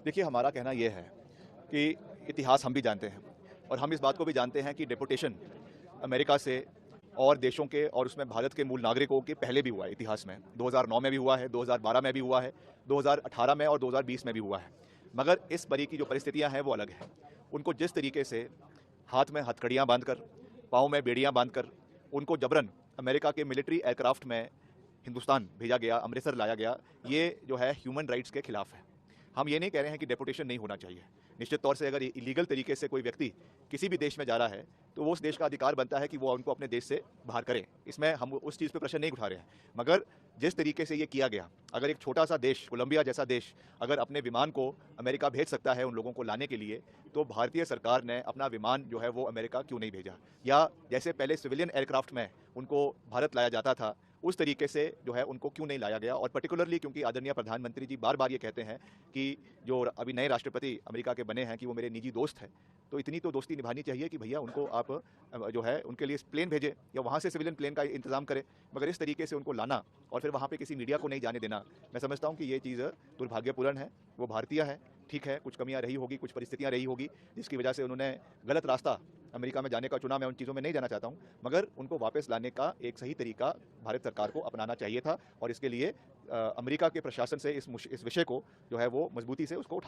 देखिए, हमारा कहना यह है कि इतिहास हम भी जानते हैं और हम इस बात को भी जानते हैं कि डिपोटेशन अमेरिका से और देशों के और उसमें भारत के मूल नागरिकों के पहले भी हुआ है इतिहास में। 2009 में भी हुआ है, 2012 में भी हुआ है, 2018 में और 2020 में भी हुआ है। मगर इस बारी की जो परिस्थितियां हैं वो अलग हैं। उनको जिस तरीके से हाथ में हथकड़ियाँ बांधकर, पाँव में बेड़ियाँ बांधकर उनको जबरन अमेरिका के मिलिट्री एयरक्राफ्ट में हिंदुस्तान भेजा गया, अमृतसर लाया गया, ये जो है ह्यूमन राइट्स के खिलाफ है। हम ये नहीं कह रहे हैं कि डेपुटेशन नहीं होना चाहिए। निश्चित तौर से अगर इलीगल तरीके से कोई व्यक्ति किसी भी देश में जा रहा है तो वो उस देश का अधिकार बनता है कि वो उनको अपने देश से बाहर करे। इसमें हम उस चीज़ पे प्रश्न नहीं उठा रहे हैं। मगर जिस तरीके से ये किया गया, अगर एक छोटा सा देश, कोलंबिया जैसा देश, अगर अपने विमान को अमेरिका भेज सकता है उन लोगों को लाने के लिए, तो भारतीय सरकार ने अपना विमान जो है वो अमेरिका क्यों नहीं भेजा? या जैसे पहले सिविलियन एयरक्राफ्ट में उनको भारत लाया जाता था, उस तरीके से जो है उनको क्यों नहीं लाया गया? और पर्टिकुलरली क्योंकि आदरणीय प्रधानमंत्री जी बार बार ये कहते हैं कि जो अभी नए राष्ट्रपति अमेरिका के बने हैं कि वो मेरे निजी दोस्त हैं, तो इतनी तो दोस्ती निभानी चाहिए कि भैया उनको आप जो है उनके लिए प्लेन भेजें या वहाँ से सिविलियन प्लेन का इंतजाम करें। मगर इस तरीके से उनको लाना और फिर वहाँ पे किसी मीडिया को नहीं जाने देना, मैं समझता हूँ कि ये चीज़ दुर्भाग्यपूर्ण है। वो भारतीय है, ठीक है, कुछ कमियाँ रही होगी, कुछ परिस्थितियाँ रही होगी जिसकी वजह से उन्होंने गलत रास्ता अमेरिका में जाने का चुना। मैं उन चीज़ों में नहीं जाना चाहता हूँ, मगर उनको वापस लाने का एक सही तरीका भारत सरकार को अपनाना चाहिए था और इसके लिए अमेरिका के प्रशासन से इस विषय को जो है वो मजबूती से उसको